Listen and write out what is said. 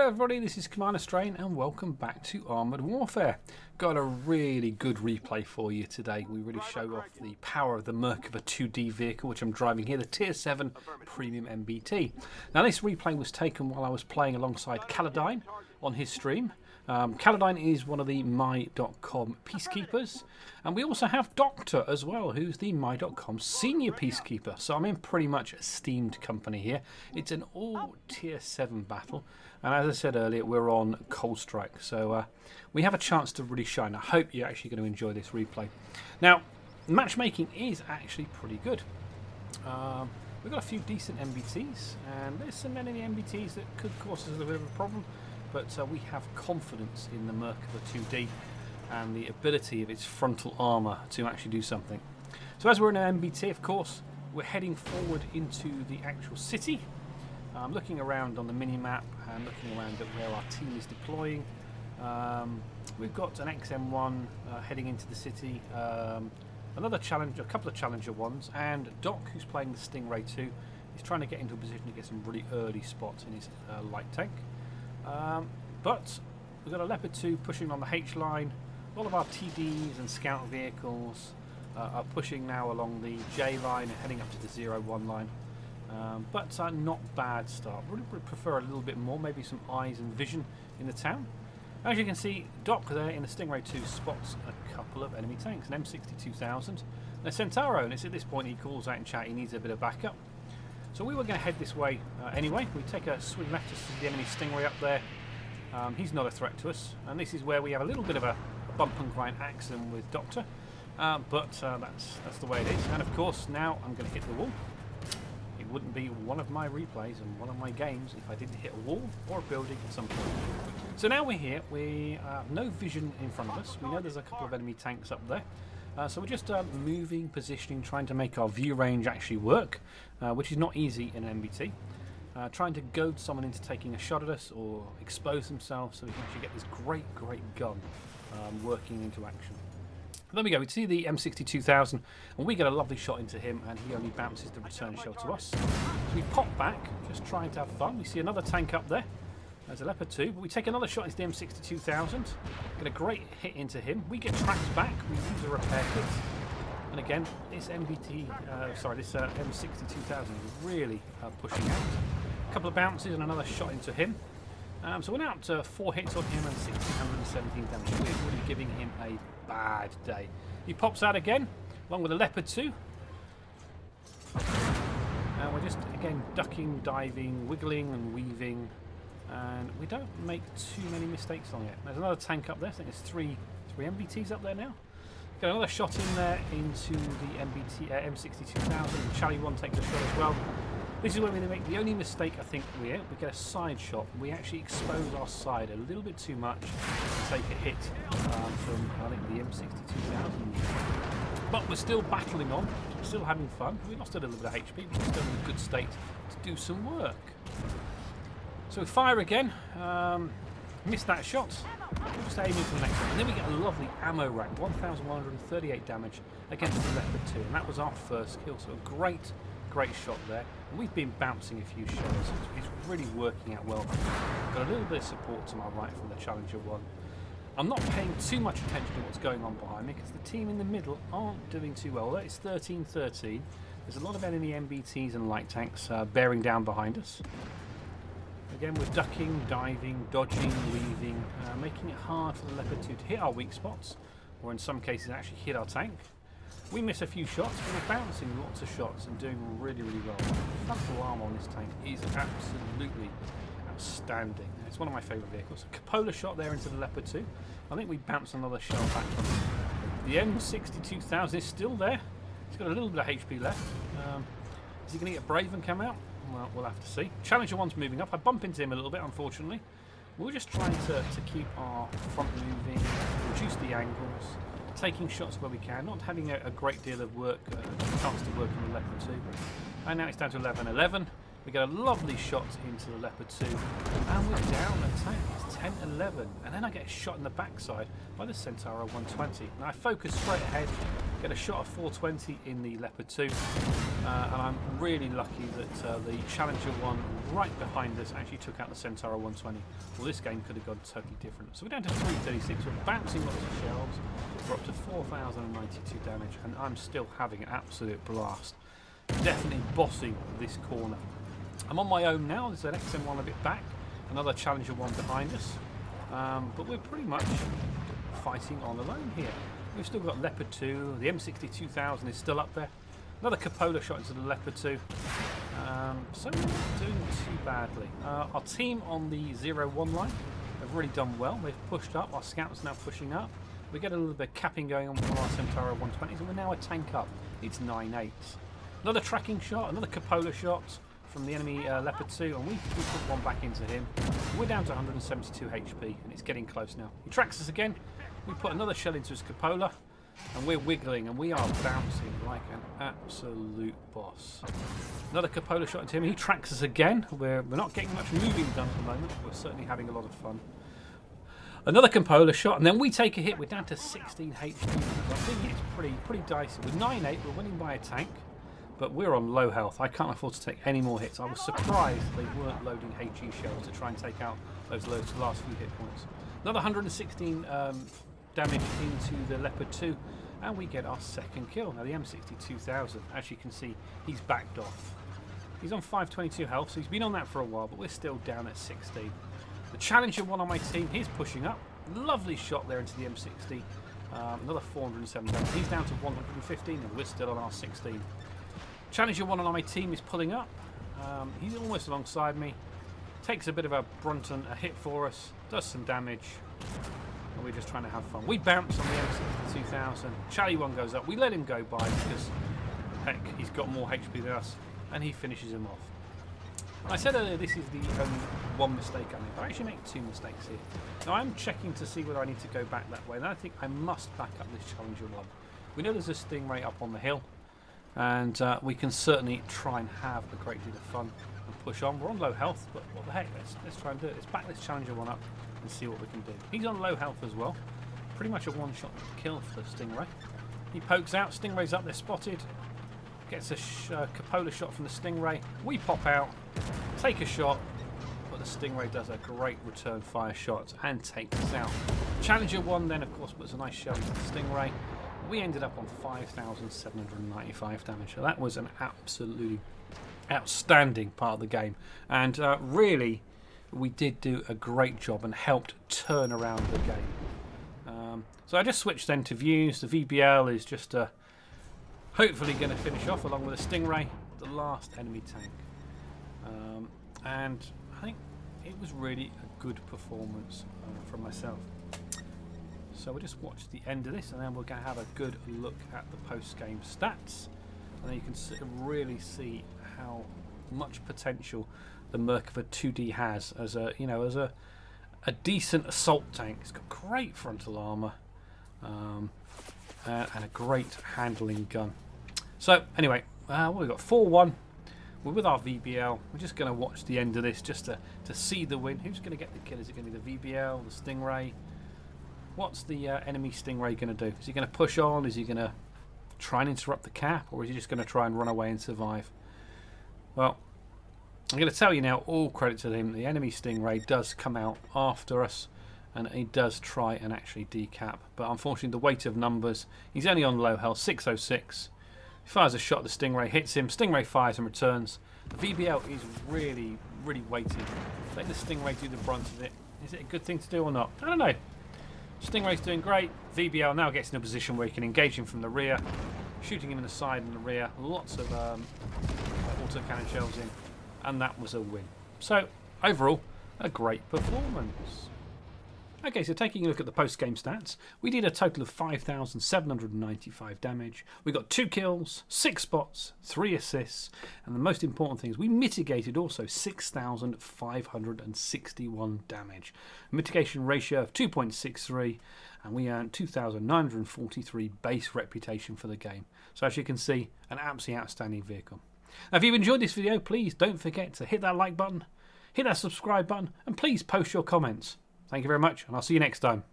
Hello everybody, this is Commander Strain and welcome back to Armoured Warfare. Got a really good replay for you today. We really show off the power of the Merkava 2D vehicle which I'm driving here, the Tier 7 Premium MBT. Now this replay was taken while I was playing alongside Caladine on his stream. Caladine is one of the My.com Peacekeepers, and we also have Doctor as well, who's the My.com Senior Peacekeeper. So I'm in pretty much esteemed company here. It's an all Tier 7 battle, and as I said earlier, we're on Cold Strike, so we have a chance to really shine. I hope you're actually going to enjoy this replay. Now, matchmaking is actually pretty good. We've got a few decent MBTs, and there's some enemy MBTs that could cause us a bit of a problem. But we have confidence in the Merkava 2D and the ability of its frontal armour to actually do something. So as we're in an MBT, of course, we're heading forward into the actual city. Looking around on the mini-map and looking around at where our team is deploying. We've got an XM1 heading into the city, another Challenger, a couple of Challenger ones, and Doc, who's playing the Stingray 2, is trying to get into a position to get some really early spots in his light tank. But we've got a Leopard 2 pushing on the H line. All of our TDs and scout vehicles are pushing now along the J line and heading up to the 0-1 line. But not bad start. Really would prefer a little bit more, maybe some eyes and vision in the town. As you can see, Doc there in the Stingray 2 spots a couple of enemy tanks, an M62,000 and a Centauro, and it's at this point he calls out in chat he needs a bit of backup. So we were going to head this way anyway. We take a swing left to see the enemy Stingray up there. He's not a threat to us, and this is where we have a little bit of a bump and grind accident with Doctor, but that's the way it is. And of course now I'm going to hit the wall. It wouldn't be one of my replays and one of my games if I didn't hit a wall or a building at some point. So now we're here, we have no vision in front of us. We know there's a couple of enemy tanks up there. So we're just moving, positioning, trying to make our view range actually work, which is not easy in an MBT. Trying to goad someone into taking a shot at us or expose themselves so we can actually get this great gun working into action. There we go, we see the M62,000 and we get a lovely shot into him and he only bounces the return shell to us. So we pop back, just trying to have fun. We see another tank up there. There's a Leopard 2, but we take another shot into the M62,000. Get a great hit into him. We get tracked back, we use a repair kit. And again, this M62,000 is really pushing out. A couple of bounces and another shot into him. So we're now up to 4 hits on him and 1,617 damage. We're really giving him a bad day. He pops out again, along with a Leopard 2. And we're just, again, ducking, diving, wiggling and weaving. And we don't make too many mistakes on it. There's another tank up there. I think there's three MBTs up there now. Get another shot in there into the M62,000. And Charlie 1 takes a shot as well. This is when we make the only mistake I think we get a side shot. We actually expose our side a little bit too much and take a hit from I think the M62,000. But we're still battling on, still having fun. We lost a little bit of HP, but we're still in a good state to do some work. So we fire again. Missed that shot. We're just aiming for the next one. And then we get a lovely ammo rack, 1,138 damage against the Leopard 2. And that was our first kill. So a great shot there. And we've been bouncing a few shots. It's really working out well. Got a little bit of support to my right from the Challenger 1. I'm not paying too much attention to what's going on behind me because the team in the middle aren't doing too well. It's 13-13. There's a lot of enemy MBTs and light tanks bearing down behind us. Again, we're ducking, diving, dodging, weaving, making it hard for the Leopard 2 to hit our weak spots, or in some cases actually hit our tank. We miss a few shots, but we're bouncing lots of shots and doing really well. The frontal armour on this tank is absolutely outstanding. It's one of my favourite vehicles. A Cupola shot there into the Leopard 2. I think we bounced another shell back from it. The M62,000 is still there. It's got a little bit of HP left. Is he going to get brave and come out? Well, we'll have to see. Challenger 1's moving up. I bump into him a little bit, unfortunately. We're just trying to keep our front moving, reduce the angles, taking shots where we can, not having a great deal of work, chance to work on the Leopard 2. And now it's down to 11-11. We get a lovely shot into the Leopard 2, and we're down a tank. It's 10-11. And then I get a shot in the backside by the Centauro 120. And I focus straight ahead, get a shot of 420 in the Leopard 2. And I'm really lucky that the Challenger one right behind us actually took out the Centaur 120. Well, this game could have gone totally different. So we're down to 336. We're bouncing lots of shells. We're up to 4,092 damage, and I'm still having an absolute blast. Definitely bossing this corner. I'm on my own now. There's an XM1 a bit back, another Challenger one behind us, but we're pretty much fighting on alone here. We've still got Leopard 2. The M60-2000 is still up there. Another Cupola shot into the Leopard 2. So we're not doing too badly. Our team on the 0-1 line have really done well. They've pushed up. Our scouts are now pushing up. We get a little bit of capping going on from our Centaur 120s, and we're now a tank up. It's 9-8. Another tracking shot, another Cupola shot from the enemy Leopard 2, and we put one back into him. We're down to 172 HP, and it's getting close now. He tracks us again. We put another shell into his Cupola, and we're wiggling, and we are bouncing like an absolute boss. Another Cupola shot into him. He tracks us again. We're not getting much moving done at the moment. We're certainly having a lot of fun. Another Cupola shot, and then we take a hit. We're down to 16 HP. I think it's pretty dicey. With 9-8, we're winning by a tank, but we're on low health. I can't afford to take any more hits. I was surprised they weren't loading HE shells to try and take out those last few hit points. Another 116 damage into the Leopard 2, and we get our second kill. Now the M60-2000, as you can see, he's backed off. He's on 522 health, so he's been on that for a while, but we're still down at 16. The Challenger one on my team, he's pushing up. Lovely shot there into the M60. Another 407 damage. He's down to 115, and we're still on our 16. Challenger one on my team is pulling up. He's almost alongside me. Takes a bit of a brunt and a hit for us. Does some damage. And we're just trying to have fun. We bounce on the M60-2000. Charlie one goes up. We let him go by because, heck, he's got more HP than us. And he finishes him off. I said earlier this is the only one mistake I make. I actually make two mistakes here. Now I'm checking to see whether I need to go back that way. And I think I must back up this Challenger one. We know there's a Stingray up on the hill. And we can certainly try and have a great deal of fun and push on. We're on low health, but what the heck, let's try and do it. Let's back this Challenger one up and see what we can do. He's on low health as well. Pretty much a one-shot kill for the Stingray. He pokes out, Stingray's up there spotted. Gets a Cupola shot from the Stingray. We pop out, take a shot, but the Stingray does a great return fire shot and takes us out. Challenger one then, of course, puts a nice shell into the Stingray. We ended up on 5,795 damage. So that was an absolutely outstanding part of the game. And really, we did do a great job and helped turn around the game. So I just switched then to views. The VBL is just hopefully going to finish off along with a Stingray, the last enemy tank. And I think it was really a good performance from myself. So we'll just watch the end of this, and then we're going to have a good look at the post-game stats, and then you can really see how much potential the Merkava 2D has as a decent assault tank. It's got great frontal armor and a great handling gun. So anyway, we've got 4-1. We're with our VBL. We're just going to watch the end of this just to see the win. Who's going to get the kill? Is it going to be the VBL, the Stingray? What's the enemy Stingray going to do? Is he going to push on? Is he going to try and interrupt the cap? Or is he just going to try and run away and survive? Well, I'm going to tell you now, all credit to him, the enemy Stingray does come out after us. And he does try and actually decap. But unfortunately, the weight of numbers, he's only on low health, 606. He fires a shot, the Stingray hits him. Stingray fires and returns. The VBL is really, really weighted. Let the Stingray do the brunt of it. Is it a good thing to do or not? I don't know. Stingray's doing great. VBL now gets in a position where he can engage him from the rear, shooting him in the side and the rear. Lots of autocannon shells in, and that was a win. So overall, a great performance. Okay, so taking a look at the post-game stats, we did a total of 5,795 damage. We got 2 kills, 6 spots, 3 assists, and the most important thing is we mitigated also 6,561 damage. A mitigation ratio of 2.63, and we earned 2,943 base reputation for the game. So as you can see, an absolutely outstanding vehicle. Now if you've enjoyed this video, please don't forget to hit that like button, hit that subscribe button, and please post your comments. Thank you very much, and I'll see you next time.